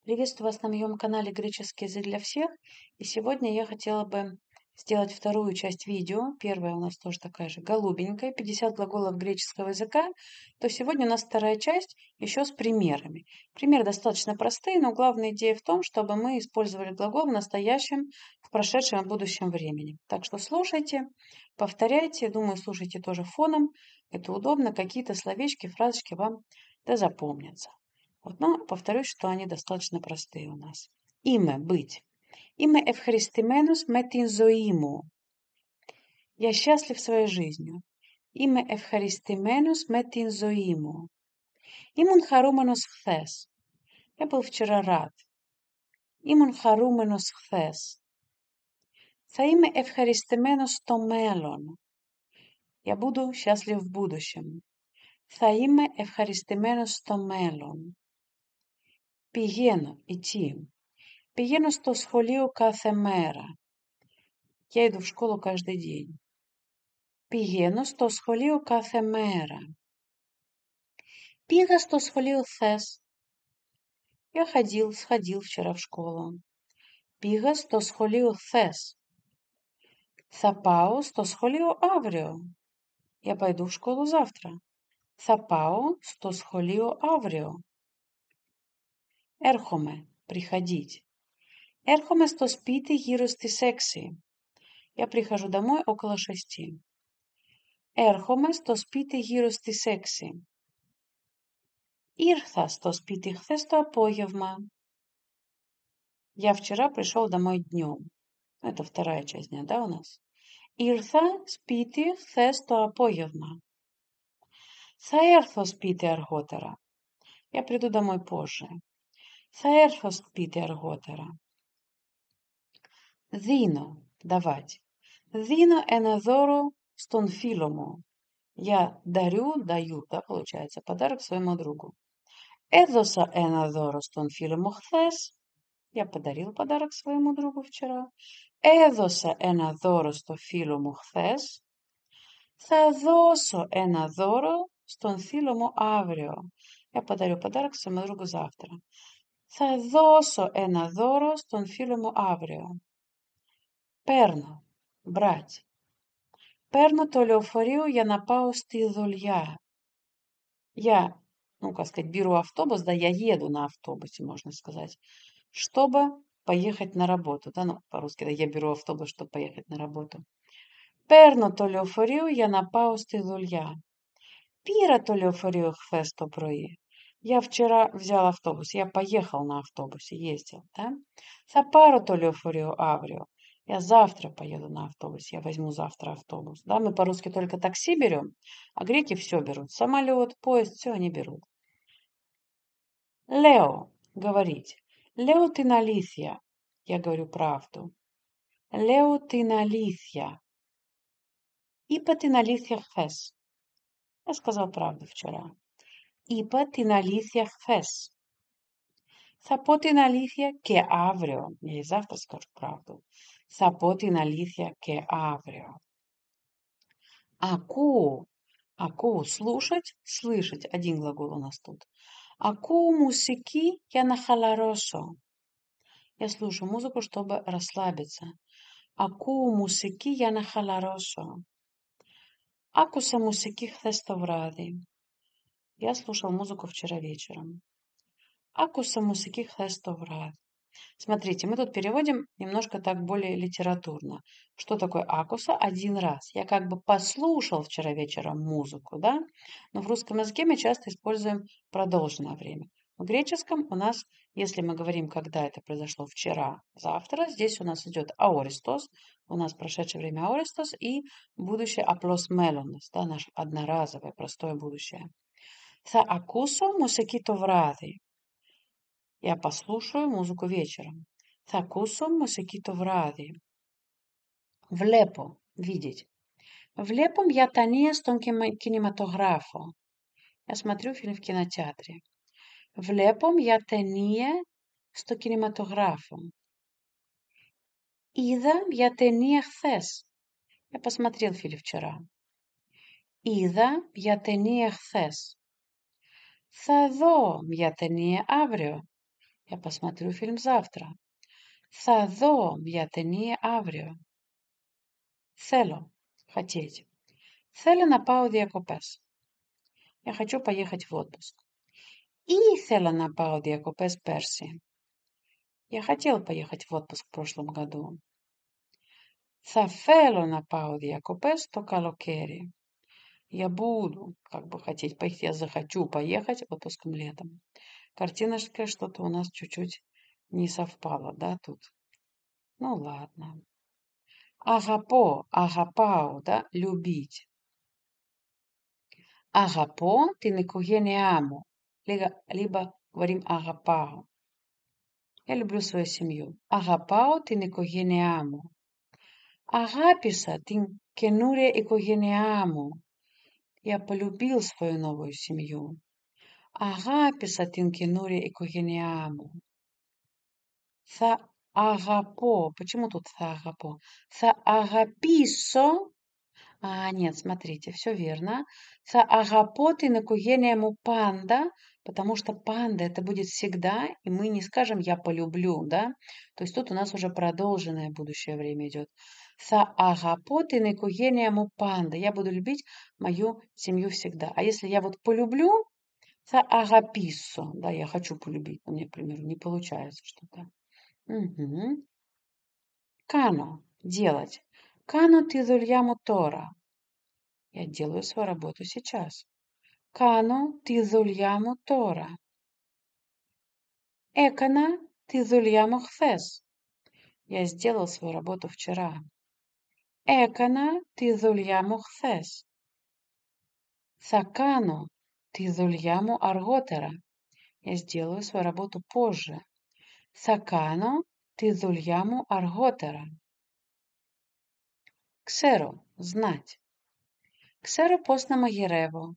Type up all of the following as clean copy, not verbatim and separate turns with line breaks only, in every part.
Приветствую вас на моем канале «Греческий язык для всех». И сегодня я хотела бы сделать вторую часть видео. Первая у нас тоже такая же голубенькая, 50 глаголов греческого языка. То сегодня у нас вторая часть еще с примерами. Примеры достаточно простые, но главная идея в том, чтобы мы использовали глагол в настоящем, в прошедшем и будущем времени. Так что слушайте, повторяйте. Думаю, слушайте тоже фоном. Это удобно. Какие-то словечки, фразочки вам да запомнятся. Вот, но повторюсь, что они достаточно простые у нас. Имя быть. Имя Эвхаристименус метинзоиму. Я счастлив своей жизнью. Имя Эвхаристименус метинзоиму. Имун харуменус хθες. Я был вчера рад. Имун харуменус хθες. Θα είμαι ευχαριστημένος στο μέλλον. Я буду счастлив в будущем. Θα είμαι ευχαριστημένος στο μέλλον. Πηγαίνω, идти. Πηγαίνω στο σχολείο κάθε μέρα. Я иду в школу каждый день. Πηγαίνω στο σχολείο κάθε μέρα. Πήγα στο σχολείο χθες. Я сходил вчера в школу. Πήγα στο σχολείο χθες. Θα πάω στο σχολείο αύριο. Я пойду в школу завтра. Θα πάω στο σχολείο αύριο. Έρχομαι, приходить. Έρχομαι στο σπίτι γύρω στις 6. Я прихожу домой около 6. Έρχομαι στο σπίτι γύρω στις 6. Ήρθα στο σπίτι χθες το απόγευμα. Я вчера пришел домой днем. Это вторая часть дня, да, у нас? Ήρθα σπίτι χθες το απόγευμα. Θα έρθω σπίτι αργότερα. Я приду домой позже. Θα έρθω σπίτι αργότερα. Δίνω, давать. Δίνω ένα δώρο στον φίλο μου. Я даю, да, получается, подарок своему другу. Έδωσα ένα δώρο στον φίλο μου χθες. Я подарил подарок своему другу вчера. Έδωσα ένα δώρο στο φίλο μου χθες. Θα δώσω ένα δώρο στον φίλο μου αύριο. Я подарю подарок своему другу завтра. Θα δώσω ένα δώρο στον φίλο μου αύριο. Παίρνω, брать. Παίρνω το λεωφορείο για να πάω στη δουλειά. Я, как сказать, беру автобус, да, я еду на автобусе, можно сказать, чтобы поехать на работу, да, по-русски, да, я беру автобус, чтобы поехать на работу. Παίρνω το λεωφορείο για να πάω στη δουλειά. Πήρα το λεωφορείο χθες το πρωί. Я вчера взял автобус, я поехал на автобусе, ездил, да? Θα πάρω το λεωφορείο αύριο. Я завтра поеду на автобусе, я возьму завтра автобус. Да, мы по-русски только такси берем, а греки все берут. Самолет, поезд, все они берут. Лео, говорить. Лео, ты алήθεια. Я говорю правду. Лео, ты алήθεια. Είπα την αλήθεια χθες. Я сказал правду вчера. Είπα την αλήθεια χθες. Θα πω την αλήθεια και αύριο. Я и завтра скажу правду. Θα πω την αλήθεια και αύριο. Ακούω. Ακούω. Слушать, слышать. Один глагол у нас тут. Ακούω μουσική για να χαλαρώσω. Я слушаю музыку, чтобы расслабиться. Ακούω μουσική για να χαλαρώσω. Άκουσα μουσική χθες το βράδυ. Я слушал музыку вчера вечером. Άκουσα музыки хθες το βράδυ. Смотрите, мы тут переводим немножко так более литературно. Что такое акуса? Один раз. Я как бы послушал вчера вечером музыку, да? Но в русском языке мы часто используем продолженное время. В греческом у нас, если мы говорим, когда это произошло вчера, завтра, здесь у нас идет аористос, у нас прошедшее время аористос и будущее аплос мелонос, да, наше одноразовое, простое будущее. Θα ακούσω μουσική το βράδυ. Я послушаю музыку вечером. Θα ακούσω μουσική το βράδυ. Βλέπω, видеть. Βλέπω μια ταινία στον κινηματογράφο. Я смотрю фильм в кинотеатре. Βλέπω μια ταινία στο κινηματογράφο. Είδα μια ταινία χθες. Я посмотрел фильм вчера. Είδα μια ταινία χθες. Θα δω μια ταινία αύριο. Я посмотрю фильм завтра. Θα δω μια ταινία αύριο. Θέλω. Хотеть. Θέλω να πάω διακοπές. Я хочу поехать в отпуск. Ήθελα να πάω διακοπές πέρσι. Я хотел поехать в отпуск в прошлом году. Θα θέλω να πάω διακοπές το καλοκαίρι. Я буду, как бы хотеть поехать, я захочу поехать отпуском летом. Картиночка что-то у нас чуть-чуть не совпало, да, тут? Ну ладно. Агапо, агапау, да, любить. Агапо την οικογένειά μου. Либо говорим агапау. Я люблю свою семью. Агапау την οικογένειά μου. Αγάπησα την καινούρια οικογένειά μου. Я полюбил свою новую семью. Αγάπησα την καινούρια οικογένειά μου. Θα αγαπώ. Почему тут θα αγαπώ? Θα αγαπήσω. Нет, смотрите, все верно. Θα αγαπώ την οικογένεια μου πάντα, потому что панда это будет всегда, и мы не скажем я полюблю, да? То есть тут у нас уже продолженное будущее время идет. Θα αγαπώ την οικογένεια μου πάντα. Я буду любить мою семью всегда. А если я вот полюблю, θα αγαπήσω. Да, я хочу полюбить, но мне, к примеру, не получается что-то. Угу. Κάνω, делать. Κάνω τη δουλειά μου τώρα. Я делаю свою работу сейчас. Κάνω τη δουλειά μου τώρα. Έκανα τη δουλειά μου χθες. Я сделал свою работу вчера. Έκανα τη δουλειά μου χθες. Θα κάνω τη δουλειά μου αργότερα. Я сделаю свою работу позже. Θα κάνω τη δουλειά μου αργότερα. Ξέρω, знать. Ξέρω πώς να μαγειρεύω.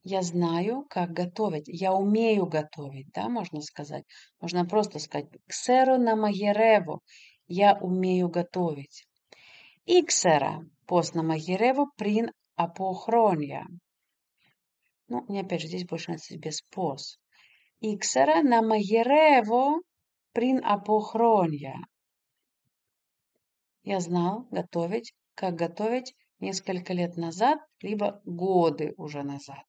Я знаю, как готовить. Я умею готовить, да, можно сказать. Можно просто сказать «Ξέρω να μαγειρεύω». Я умею готовить. Ήξερα πώς να μαγειρεύω πριν από χρόνια. Ну, не опять же, здесь больше надо без «πώς». Ήξερα να μαγειρεύω πριν από χρόνια. Я знал готовить, как готовить несколько лет назад, либо годы уже назад.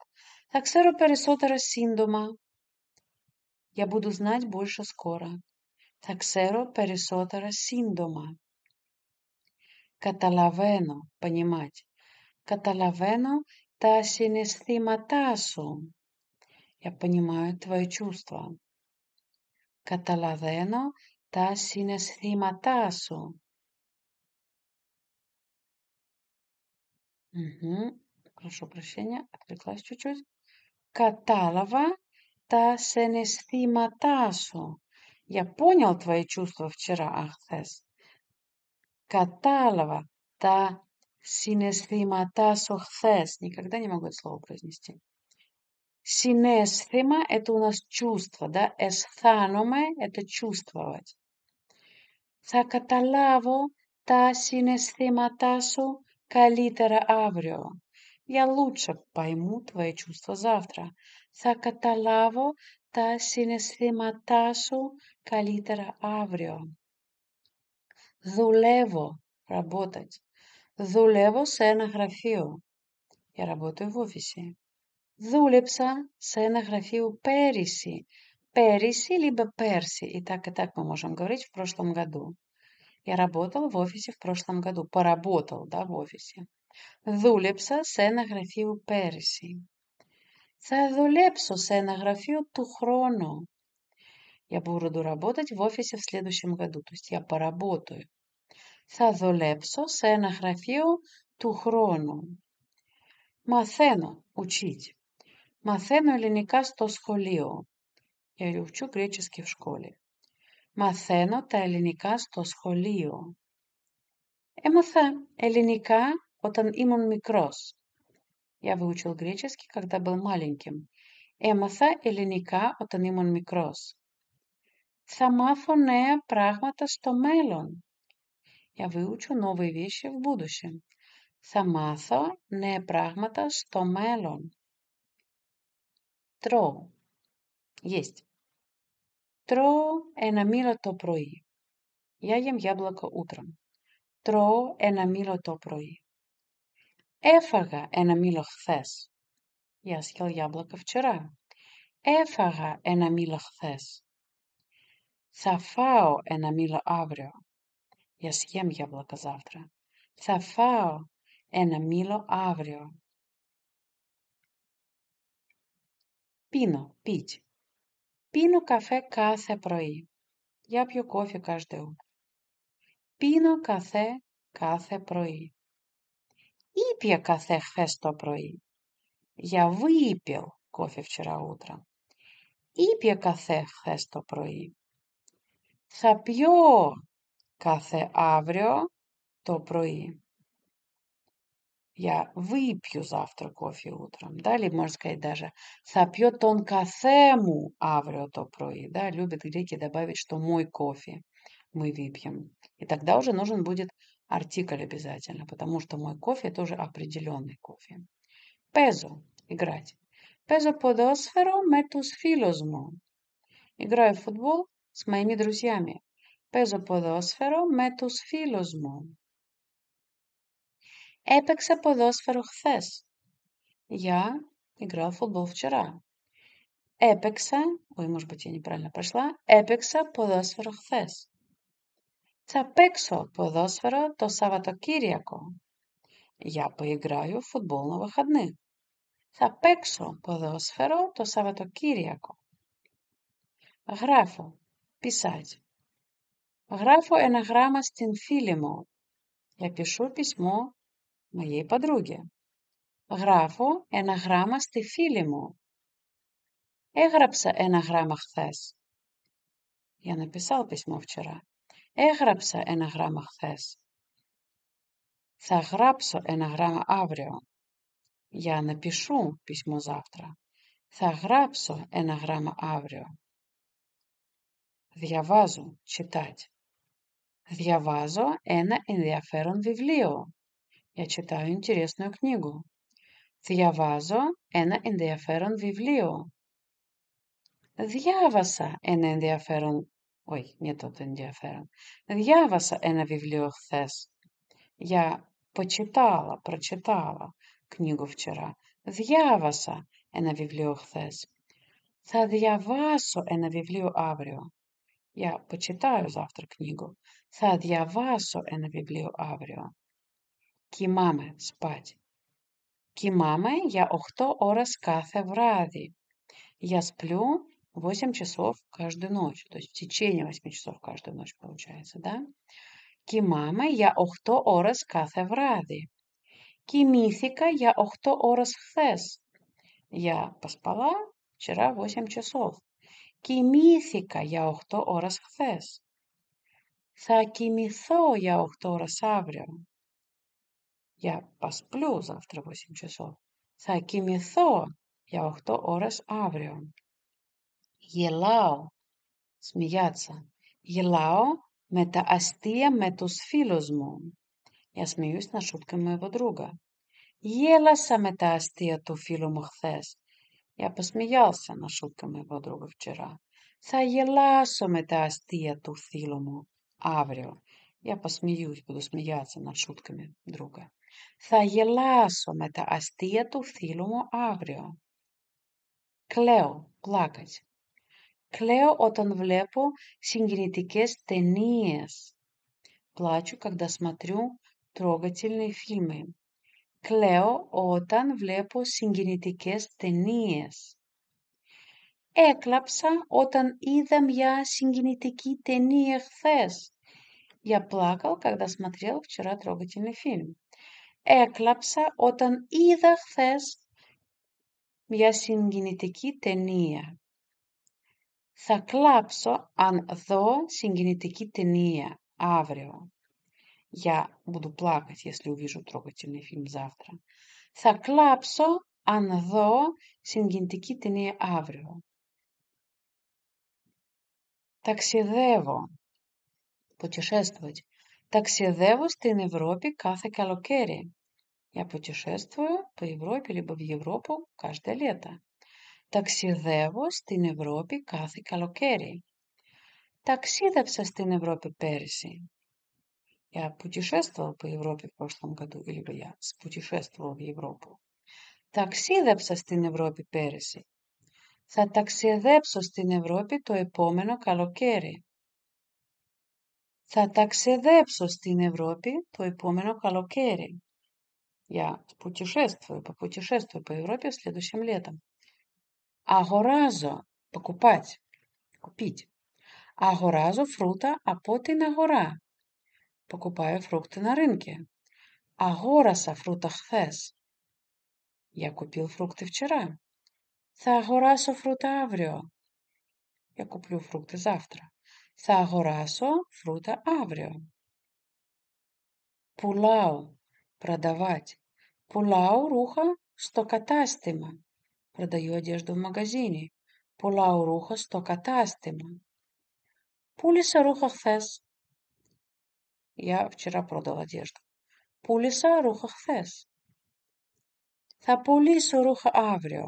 Θα ξέρω περισσότερα σύντομα. Я буду знать больше скоро. Θα ξέρω περισσότερα σύντομα. Καταλαβαίνω, понимать. Καταλαβαίνω τα συναισθήματά σου. Я понимаю твои чувства. Καταλαβαίνω τα συναισθήματά σου. Угу. Прошу прощения, отвлеклась чуть-чуть. Κατάλαβα τα συναισθήματά σου. Я понял твои чувства вчера, хθες. Κατάλαβα τα συναισθήματά σου χθες. Никогда не могу это слово произнести. Συναίσθημα – это у нас чувство, да? Αισθάνομαι – это чувствовать. Θα καταλάβω τα συναισθήματά σου καλύτερα αύριο. Я лучше пойму твои чувства завтра. Θα καταλάβω τα συναισθήματά σου καλύτερα αύριο. Δουλεύω, работать. Δουλεύω σε ένα γραφείο. Я работаю в офисе. Δούλεψα σε ένα γραφείο πέρυσι. Пέρυσι, либо пέρсι. И так мы можем говорить в прошлом году. Я работал в офисе в прошлом году. Поработал, да, в офисе. Δούλεψα σε ένα γραφείο πέρυσι. Θα δουλέψω σε ένα γραφείο του χρόνου. Я буду работать в офисе в следующем году. То есть я поработаю. Θα δουλέψω σε ένα γραφείο του χρόνου. Μαθαίνω, учить. Μαθαίνω ελληνικά στο σχολείο. Я учу греческий в школе. Μαθαίνω τα ελληνικά στο σχολείο. Έμαθα ελληνικά όταν ήμουν μικρός. Я выучил греческий, когда был маленьким. Έμαθα ελληνικά όταν ήμουν μικρός. Θα μάθω νέα πράγματα στο μέλλον. Я выучу новые вещи в будущем. Θα μάθω νέα πράγματα στο μέλλον. Τρώω. Есть. Τρώω ένα μήλο το πρωί. Я ем яблоко утром. Τρώω ένα μήλο το πρωί. Έφαγα ένα μήλο χθες. Я съел яблоко вчера. Έφαγα ένα μήλο χθες. Θα φάω ένα μήλο αύριο. Я съем яблоко завтра. Θα φάω ένα μήλο αύριο. Πίνω, πить. Πίνω καφέ κάθε πρωί. Я пью кофе каждое утро. Πίνω καφέ κάθε πρωί. Ήπια καφέ χθες το πρωί. Я выпил кофе вчера утром. Ήπια καφέ χθες το πρωί. Θα πιω καφέ αύριο το πρωί. Я выпью завтра кофе утром. Да, или можно сказать даже «Θα πιω τον кафе μου αύριο το πρωί». Да, любят греки добавить, что мой кофе мы выпьем. И тогда уже нужен будет артикль обязательно, потому что мой кофе это уже определенный кофе. Παίζω, играть. Παίζω ποδόσφαιρο με τους φίλους μου. Играю в футбол с моими друзьями. Παίζω ποδόσφαιρο με τους φίλους μου. Έπαιξα ποδόσφαιρο χθες. Я играл в футбол вчера. Έπαιξα, ой, может быть, я неправильно прошла. Έπαιξα ποδόσφαιρο χθες. Θα παίξω ποδόσφαιρο το Σαββατοκύριακο. Я поиграю в футбол на выходных. Θα παίξω ποδόσφαιρο το Σαββατοκύριακο. Γράφω, писать. Γράφω ένα γράμμα στην φίλη μου. Я пишу письмо моей подруге. Γράφω ένα γράμμα στη φίλη μου. Έγραψα ένα γράμμα χθες. Я написал письмо вчера. Έγραψα ένα γράμμα χθες. Θα γράψω ένα γράμμα αύριο. Я напишу письмо завтра. Θα γράψω ένα γράμμα αύριο. Διαβάζω, читать. Διαβάζω ένα ενδιαφέρον βιβλίο. Я читаю интересную книгу. Διαβάζω ένα ενδιαφέρον βιβλίο. Διάβασα ένα ενδιαφέρον... Όχι, не тот ενδιαφέρον. Διάβασα ένα βιβλίο χθες. Я почитала, прочитала книгу вчера. Διάβασα ένα βιβλίο χθες. Θα διαβάσω ένα βιβλίο αύριο. Я почитаю завтра книгу. Θα διαβάσω ένα βιβλίο αύριο. Κοιμάμαι, спать. Κοιμάμαι για 8 ώρες κάθε βράδυ. Я сплю 8 часов каждую ночь. То есть в течение 8 часов каждую ночь получается, да? Κοιμάμαι για 8 ώρες κάθε βράδυ. Κοιμήθηκα για 8 ώρες χθες. Я поспала вчера 8 часов. Κοιμήθηκα για 8 ώρες χθες. Θα κοιμηθώ για 8 ώρες αύριο. Я посплю завтра 8 часов. Θα κοιμηθώ για 8 ώρες αύριο. Γελάω, смеяться. Γελάω με τα αστεία με τους φίλους μου. Я смеюсь над шутками моего друга. Γέλασα με τα αστεία του φίλου μου хθες. Я посмеялся над шутками моего друга вчера. Θα γελάσω με τα αστεία του φίλου μου αύριο. Я посмеюсь, буду смеяться над шутками друга. Θα γελάσω με τα αστεία του φίλου μου αύριο. Κλαίω, плакать. Κλαίω όταν βλέπω συγκινητικές ταινίες. Плачу, когда смотрю трогательные фильмы. Κλαίω όταν βλέπω συγκινητικές ταινίες. Έκλαψα όταν είδα μια συγκινητική ταινία χθες. Я плакал, когда смотрел вчера трогательный фильм. Έκλαψα όταν είδα χθες μια συγκινητική ταινία. Θα κλάψω αν δω συγκινητική ταινία αύριο. Я буду плакать, если увижу трогательный фильм завтра. Θα κλάψω αν δω συγκινητική ταινία αύριο. Ταξιδεύω. Путешествовать. Ταξιδεύω στην Ευρώπη κάθε καλοκαίρι. Я путешествую по Европе, либо в Европу каждое лето. Ταξιδεύω στην Ευρώπη κάθε καλοκαίρι. Ταξίδεψα στην Ευρώπη πέρυσι. Я путешествовал по Европе в прошлом году, или бы я спутешествовал в Европу. Ταξίδεψα στην Ευρώπη πέρυσι. Θα ταξιδέψω στην Ευρώπη το επόμενο καλοκαίρι. Θα ταξιδέψω στην Ευρώπη το επόμενο καλοκαίρι. Я попутешествую по Европе следующим летом. Αγοράζω, покупать, купить. Αγοράζω φρούτα από την αγορά. Покупаю фрукты на рынке. Αγόρασα φρούτα χθες. Я купил фрукты вчера. Θα αγοράσω φρούτα αύριο. Я куплю фрукты завтра. Θα αγοράσω φρούτα αύριο. Πουλάω, продавать. Πουλάω ρούχα στο κατάστημα. Продаю одежду в магазине. Πουλάω ρούχα στο κατάστημα. Πούλησα ρούχα χθες. Я вчера продал одежду. Πούλησα ρούχα χθες. Θα πουλήσω ρούχα αύριο.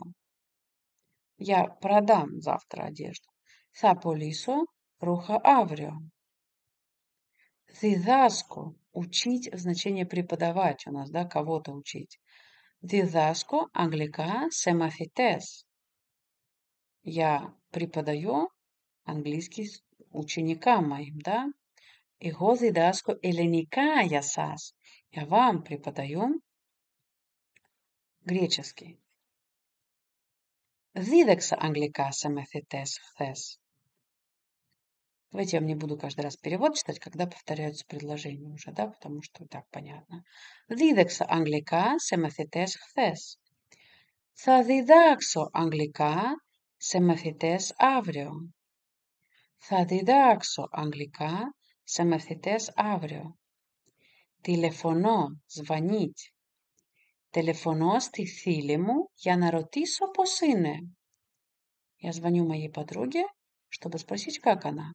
Я продам завтра одежду. Θα πουλήσω ρούχα αύριο. Διδάσκω. Учить в значении преподавать у нас, да, кого-то учить. Διδάσκω αγγλικά σε μαθητές. Я преподаю английский ученикам моим, да. Εγώ διδάσκω ελληνικά για σας. Я вам преподаю греческий. Δίδαξα αγγλικά σε μαθητές χθες. Давайте я не буду каждый раз перевод читать, когда повторяются предложения уже, да, потому что и так понятно. Δίδαξα αγγλικά σε μαθητές χθες. Θα διδάξω αγγλικά σε μαθητές αύριο. Θα διδάξω αγγλικά σε μαθητές αύριο. Τηλεφωνώ, звонить. Τηλεφωνώ στη φίλη μου για να ρωτήσω πώς είναι. Я звоню моей подруге, чтобы спросить, как она.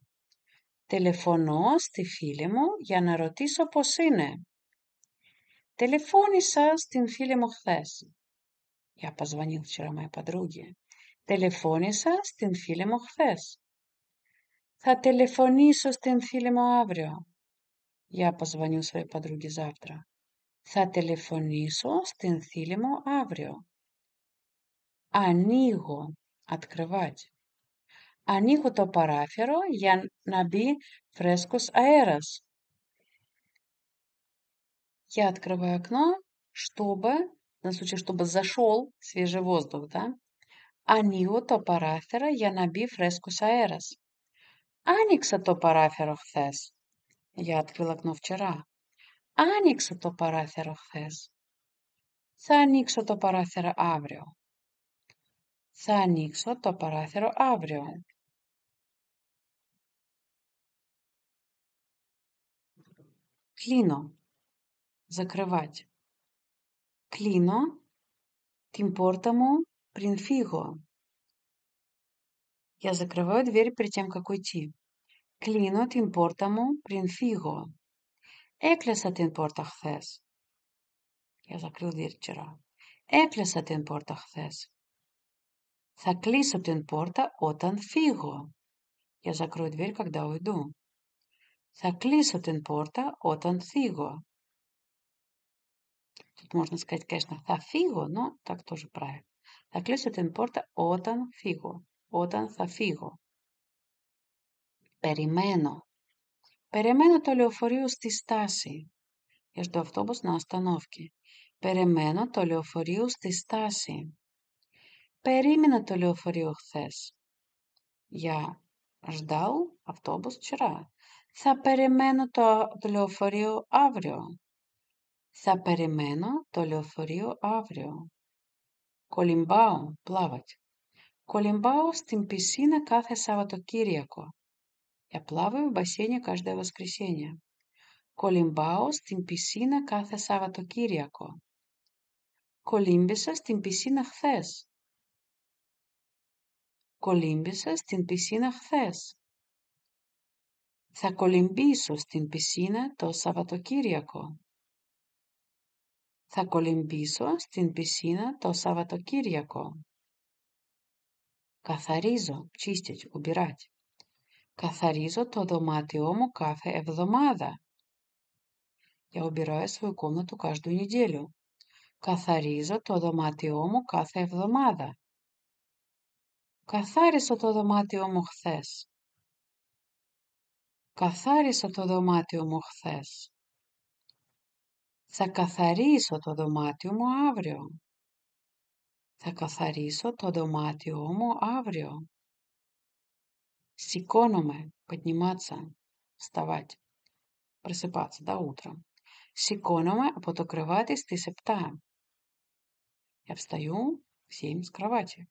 Τηλεφωνώ στη φίλη μου για να ρωτήσω πώς είναι. Τηλεφώνησα στην φίλη μου χθες. Я позвонил вчера моей подруге. Τηλεφώνησα στην φίλη μου χθες. Θα τηλεφωνήσω στην φίλη μου αύριο. Я позвоню своей подруге завтра. Θα τηλεφωνήσω στην φίλη μου αύριο. Ανοίγω, открывать. Ανοίγω το παράθυρο για να μπει φρέσκος αέρας. Я открываю окно, чтобы, на случай, чтобы зашел свежий воздух, да? Ανοίγω το παράθυρο για να μπει φρέσκος αέρας. Άνοιξα το παράθυρο χθες. Я открыл окно вчера. Άνοιξα το παράθυρο χθες. Θα ανοίξω το παράθυρο αύριο. Θα ανοίξω το παράθυρο αύριο. Κλείνω. Закрывать. Κλείνω την πόρτα μου πριν φύγω. Я закрываю дверь перед тем, как уйти. Κλείνω την πόρτα μου πριν φύγω. Έκλεισα την πόρτα χθες. Я закрыл дверь вчера. Έκλεισα την πόρτα χθες. Θα κλείσω την πόρτα όταν φύγω. Я закрою дверь, когда уйду. Θα κλείσω την πόρτα όταν φύγω. Тут можно сказать, конечно, θα φύγω, но так тоже правильно. Θα κλείσω την πόρτα όταν φύγω. Όταν θα φύγω. Περιμένω. Περιμένω το λεωφορείο στη στάση. Я жду автобус на остановке. Περιμένω το λεωφορείο στη στάση. Περίμενα το λεωφορείο χθες. Я ждал автобус вчера. Θα περιμένω το λεωφορείο αύριο. Θα περιμένω το λεωφορείο αύριο. Κολυμπάω, плавать. Κολυμπάω στην πισίνα κάθε Σαββατοκύριακο. Я плаваю в бассейне каждое воскресенье. Κολυμπάω στην πισίνα κάθε Σαββατοκύριακο. Κολύμπησα στην πισίνα χθες. Κολύμπησα στην πισίνα χθες. Θα κολυμπήσω στην πισίνα το Σαββατοκύριακο. Θα κολυμπήσω στην πισίνα το Σαββατοκύριακο. Καθαρίζω, чистить, убирать. Καθαρίζω το δωμάτιό μου κάθε εβδομάδα. Я убираю свою комнату каждую неделю. Καθαρίζω το δωμάτιό μου κάθε εβδομάδα. Καθάρισα το δωμάτιό μου χθες. Καθάρισα το δωμάτιο μου χθες. Θα καθαρίσω το δωμάτιο μου αύριο. Θα καθαρίσω το δωμάτιό μου αύριο. Сикономе, подниматься, вставать, просыпаться, да, утром. Сикономе από το κρεβάτι στις 7. Я встаю в 7 с кровати.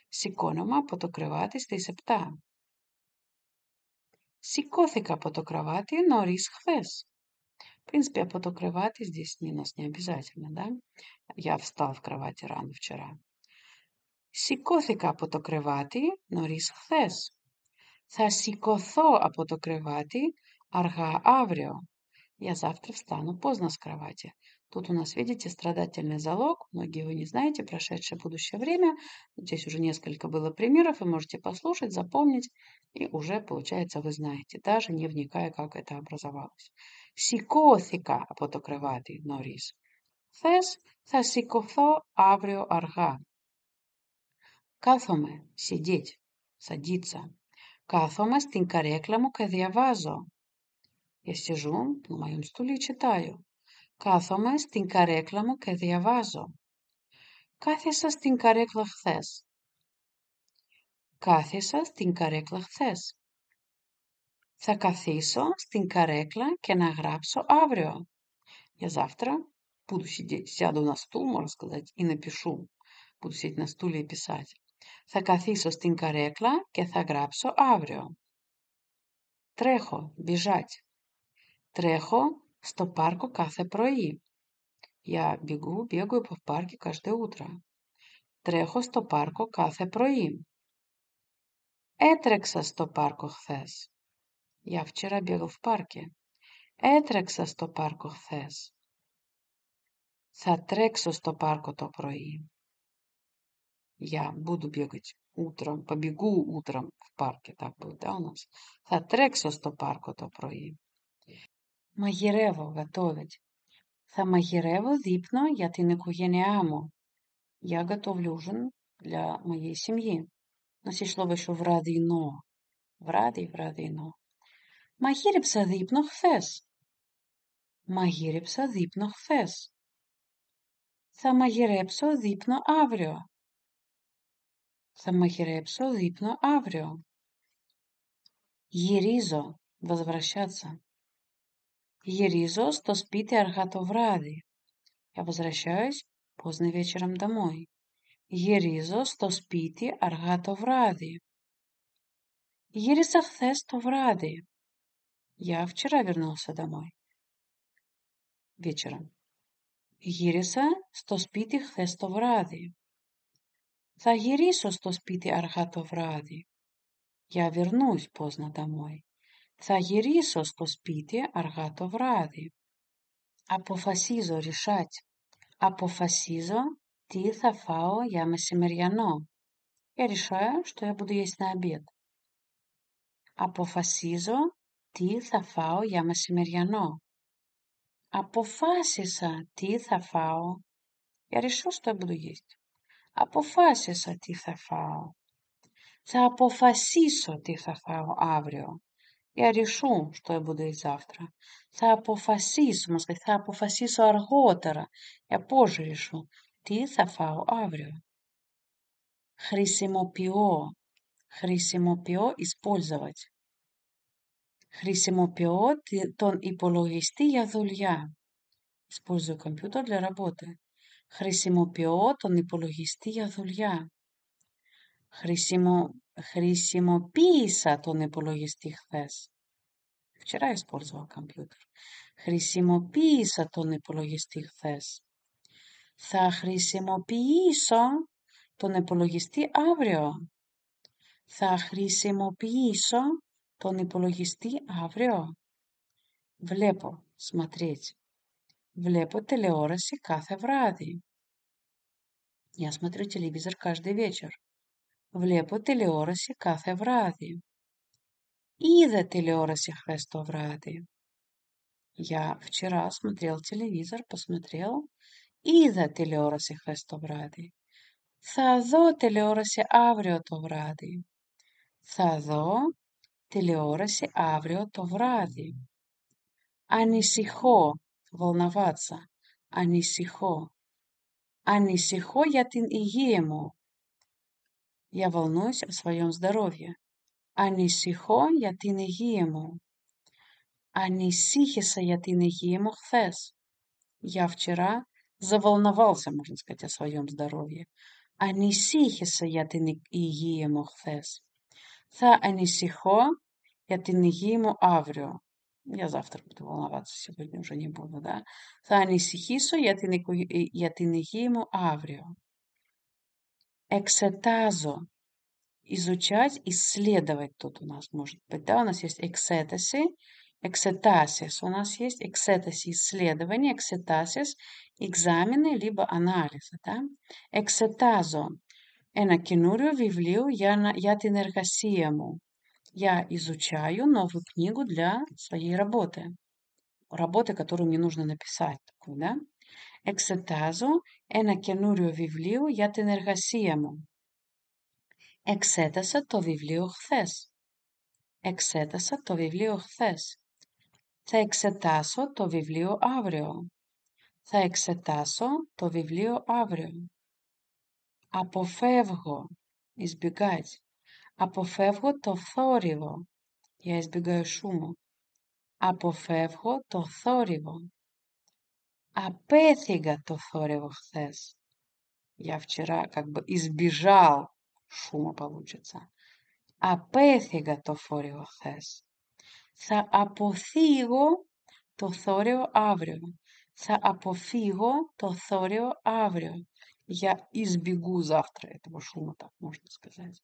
Σηκώνομαι από το κρεβάτι στις 7. Σηκώθηκα από το κρεβάτι νωρίς χθες. В принципе, από το κρεβάτι здесь не нас не обязательно, да? Я встал в кровати рано вчера. Σηκώθηκα από το κρεβάτι νωρίς χθες. Θα σηκωθώ από το κρεβάτι αργά αύριο. Я завтра встану поздно с кровати. Тут у нас, видите, страдательный залог. Многие вы не знаете, прошедшее будущее время. Здесь уже несколько было примеров, вы можете послушать, запомнить, и уже, получается, вы знаете, даже не вникая, как это образовалось. Σηκώθηκα από το κρεβάτι νωρίς. Χθες θα σηκωθώ αύριο αργά. Κάθομαι, сидеть, садиться. Κάθομαι στην καρέκλα μου και διαβάζω. Я сижу на моем стуле и читаю. Κάθομαι στην καρέκλα μου και διαβάζω. Κάθισα στην καρέκλα χθες. Κάθισα στην καρέκλα χθες. Θα καθίσω στην καρέκλα και να γράψω αύριο. Я завтра буду сидеть, сяду на стул, можно сказать, и напишу. Буду сидеть на стуле и писать. Θα καθίσω στην καρέκλα και θα γράψω αύριο. Τρέχω, бежать. Τρέχω στο πάρκο κάθε πρωί. Я бегаю в парке каждое утро. Τρέχω στο πάρκο κάθε πρωί. Έτρεξα στο πάρκο χθες. Я вчера бегал в парке. Έτρεξα στο πάρκο χθες. Θα τρέξω στο πάρκο το πρωί. Я буду бегать утром, побегу утром в парке. Так будет, да, у нас? Θα τρέξω στο πάρκο το πρωί. Μαγειρεύω, готовить. Θα μαγειρεύω δείπνο για την οικογένειά μου. Я готовлю ужин для моей семьи. У нас есть слово еще врадино. Врадино. Μαγείρεψα δείπνο χθες. Μαγείρεψα δείπνο χθες. Θα μαγειρέψω δείπνο αύριο. Θα μαγειρέψω δείπνο αύριο. Γυρίζω, возвращаться. Γυρίζω στο σπίτι αργά το βράδυ. Я возвращаюсь поздно вечером домой. Γυρίζω στο σπίτι αργά το βράδυ. Γύρισα χθες το βράδυ. Я вчера вернулся домой. Вечером. Γύρισα στο σπίτι χθες το βράδυ. Θα γυρίσω στο σπίτι αργά το βράδυ. Я вернусь поздно домой. Θα γυρίσω στο σπίτι αργά το βράδυ. Αποφασίζω, решать. Αποφασίζω τι θα φάω για μεσημεριανό. Я решаю, что я буду есть на обед. Αποφασίζω τι θα φάω για μεσημεριανό. Αποφάσισα τι θα φάω. Я решил, что я буду есть. Αποφάσισα τι θα φάω. Θα αποφασίσω τι θα φάω αύριο. Я решу, что я буду есть завтра. Θα αποφασίσω, μας λέει, θα αποφασίσω αργότερα. Я позже решу. Τι θα φάω αύριο. Χρησιμοποιώ. Χρησιμοποιώ, использовать. Χρησιμοποιώ τον υπολογιστή για δουλειά. Использую компьютер для работы. Χρησιμοποιώ τον υπολογιστή για δουλειά. Χρησιμοποίησα τον υπολογιστή χθες. Вчера использовал компьютер. Χρησιμοποίησα τον υπολογιστή χθες. Θα χρησιμοποιήσω τον υπολογιστή αύριο. Θα χρησιμοποιήσω τον υπολογιστή αύριο. Βλέπω, смотреть. Βλέπω τηλεόραση κάθε βράδυ. Я смотрю телевизор каждый вечер. Βλέπω τηλεόραση κάθε βράδυ. Είδα τηλεόραση χθες το βράδυ. Я вчера смотрел телевизор, посмотрел. Είδα τηλεόραση χθες το βράδυ. Θα δω τηλεόραση αύριο το βράδυ. Θα δω τηλεόραση αύριο το βράδυ. Ανησυχώ, волноваться. Ανησυχώ. Ανησυχώ για την υγεία μου. Я волнуюсь о своем здоровье. Ανησυχώ για την υγεία μου. Ανησύχησα για την υγεία μου χθες. Я вчера заволновался, можно сказать, о своем здоровье. Ανησύχησα για την υγεία μου χθες. Θα ανησυχώ για την υγεία μου αύριο. Я завтра буду волноваться, сегодня уже не буду, да? Θα ανησυχήσω για την υγεία μου αύριο. Εξετάζω. Изучать, исследовать тут у нас может быть, да? У нас есть эксетаси, эксетасис. У нас есть эксетаси исследования, эксетасис экзамены, либо анализы, да? Εξετάζω ένα καινούριο βιβλίο για την εργασία μου. Я изучаю новую книгу для своей работы. Работы, которую мне нужно написать. Такую, да? Εξετάζω ένα καινούριο βιβλίο για την εργασία μου. Εξέτασα το βιβλίο χθες. Εξέτασα το βιβλίο χθες. Θα εξετάσω το βιβλίο αύριο. Θα εξετάσω το βιβλίο αύριο. Αποφεύγω. Избегать. Αποφεύγω το θόρυβο. Я избегаю шума. Αποφεύγω το θόρυβο. Απέφυγα το θόρυβο χθες. Я вчера как бы избежал шума, получится. Απέφυγα το θόρυβο χθες. Θα αποφύγω το θόρυβο αύριο. Θα αποφύγω το θόρυβο αύριο. Я избегу завтра этого шума, так можно сказать.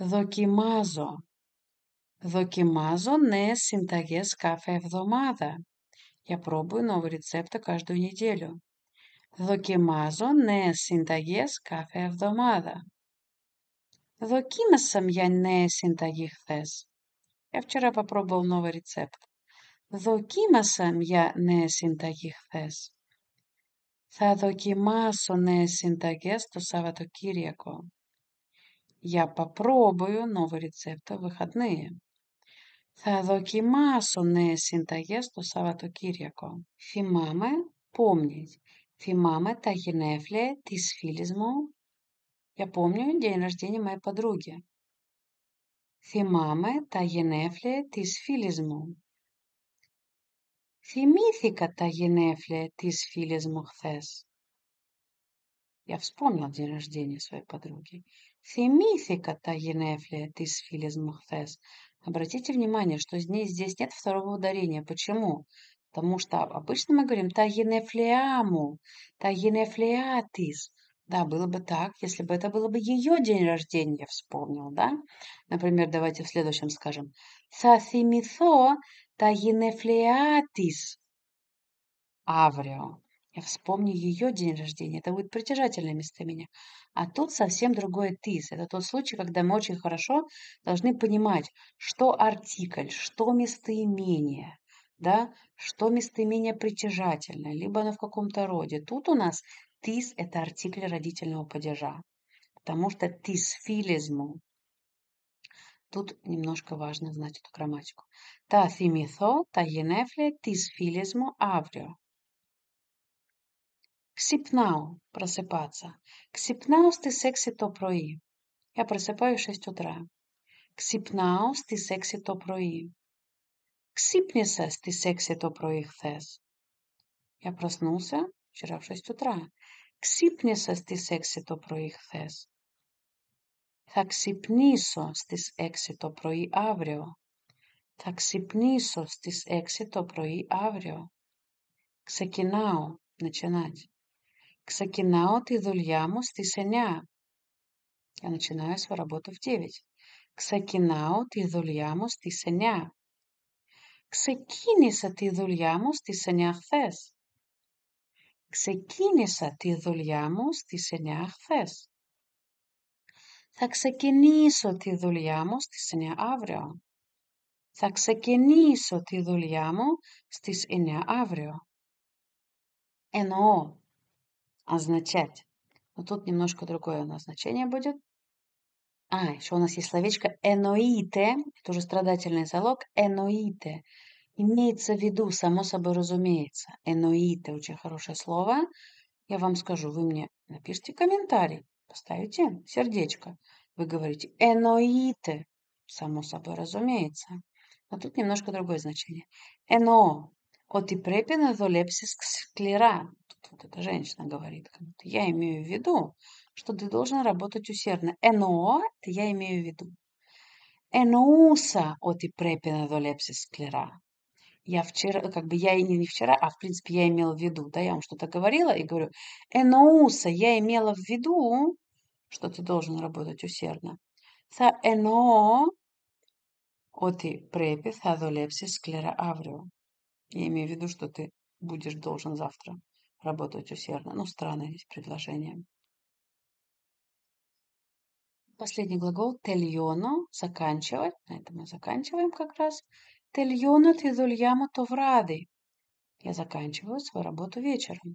Δοκιμάζω. Δοκιμάζω νέες συνταγές κάθε εβδομάδα. Я пробую новые рецепты каждую неделю. Δοκιμάζω νέες συνταγές κάθε εβδομάδα. Δοκίμασα μια νέα συνταγή χθες. Я вчера попробовал новый рецепт. Δοκίμασα μια νέα συνταγή χθες. Θα δοκιμάσω νέες συνταγές το Σαββατοκύριακο. Я попробую новый рецепт в выходные. Θα δοκιμάσω νέες συνταγές το Σαββατοκύριακο. Θυμάμαι, помнить. Θυμάμαι τα γενέθλια της φίλης μου. Я помню день рождения моей подруги. Θυμάμαι τα γενέθλια της φίλης μου. Θυμήθηκα τα γενέθλια της φίλης μου χθες. Я вспомнил день рождения своей подруги. Θυμήθηκα τα γενέθλια της φίλης μου χθες. Обратите внимание, что здесь нет второго ударения. Почему? Потому что обычно мы говорим «та γενέθλιάμου», «та γενέθλιάτης». Да, было бы так, если бы это было бы ее день рождения, я вспомнил, да? Например, давайте в следующем скажем «θα θυμηθώ τα γενέθλιά της αύριο». Я вспомню ее день рождения. Это будет притяжательное местоимение. А тут совсем другое «тис». Это тот случай, когда мы очень хорошо должны понимать, что артикль, что местоимение, да, что местоимение притяжательное, либо оно в каком-то роде. Тут у нас «тис» — это артикль родительного падежа, потому что «тис филизму». Тут немножко важно знать эту грамматику. «Τα θυμηθώ τα γενέθλια της φίλης μου αύριο». Ξυπνάω, просыпаться. Ξυπνάω στις 6 το πρωί. Я просыпаюсь в 6 утра. Ξυπνάω στις 6 το πρωί. Ξύπνησα στις 6 το πρωί χθες. Я проснулся вчера в 6 утра. Ξύπνησα στις 6 το πρωί χθες. Θα ξυπνήσω στις 6 το πρωί αύριο. Θα ξυπνήσω στις 6 το πρωί αύριο. Ξεκινάω, начинать. Ξεκινάω τη δουλειά μου στις 9. Я начинаю свою работу в 9. Ξεκινάω τη δουλειά μου στις 9. Ξεκίνησα τη δουλειά μου στις 9 χθες. Ξεκίνησα τη δουλειά μου στις 9 χθες. Θα ξεκινήσω τη δουλειά μου στις 9 αύριο. Θα ξεκινήσω τη δουλειά μου στις 9 αύριο. Εννοώ. Означать. Но тут немножко другое у нас значение будет. Еще у нас есть словечко «эноите». Это уже страдательный залог. «Эноите». Имеется в виду, само собой разумеется. «Эноите» очень хорошее слово. Я вам скажу, вы мне напишите комментарий, поставите сердечко. Вы говорите «эноите», само собой разумеется. Но тут немножко другое значение. «Эно». «Оти препи на долепсис склера». Тут вот эта женщина говорит. Я имею в виду, что ты должен работать усердно. «Эно» — это я имею в виду. «Эноуса оти препи на долепсис склера». Я вчера, я и не вчера, а в принципе я имела в виду, да, я вам что-то говорила и говорю, эноуса, я имела в виду, что ты должен работать усердно. Θα εννοώ ότι πρέπει θα δουλέψεις σκληρά αύριο. Я имею в виду, что ты будешь должен завтра работать усердно. Ну, странное здесь предложение. Последний глагол «τελειώνω», заканчивать. На этом мы заканчиваем как раз. «Τελειώνω τη δουλειά μου το βράδυ». Я заканчиваю свою работу вечером.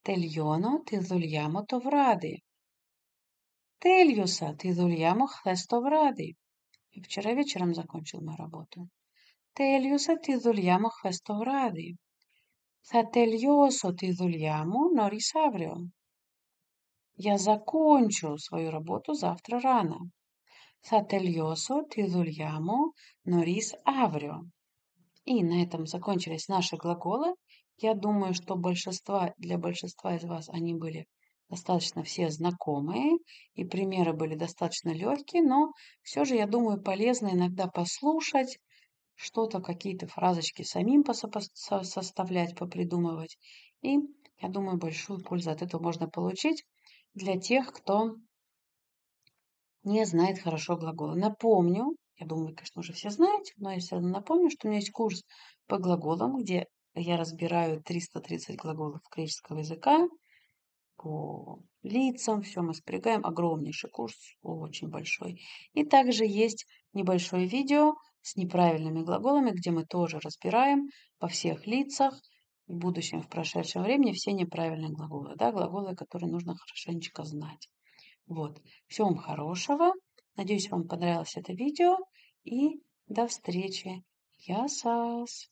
Τελειώνω τη δουλειά μου το βράδυ. Τέλειωσα τη δουλειά μου χθες το βράδυ. И вчера вечером закончил мою работу. Τέλειωσα τη δουλειά μου χθες το βράδυ. Θα τελειώσω τη δουλειά μου νωρίς αύριο. Я закончу свою работу завтра рано. Θα τελειώσω τη δουλειά μου νωρίς αύριο. И на этом закончились наши глаголы. Я думаю, что для большинства из вас они были достаточно все знакомые, и примеры были достаточно легкие, но все же, я думаю, полезно иногда послушать, что-то, какие-то фразочки самим составлять, попридумывать. И, я думаю, большую пользу от этого можно получить для тех, кто не знает хорошо глаголы. Напомню, я думаю, конечно, уже все знаете, но я все равно напомню, что у меня есть курс по глаголам, где я разбираю 330 глаголов греческого языка по лицам, все мы спрягаем. Огромнейший курс, очень большой. И также есть небольшое видео с неправильными глаголами, где мы тоже разбираем по всех лицах, в будущем, в прошедшем времени, все неправильные глаголы, да, глаголы, которые нужно хорошенечко знать. Вот. Всего вам хорошего. Надеюсь, вам понравилось это видео. И до встречи. Ясас.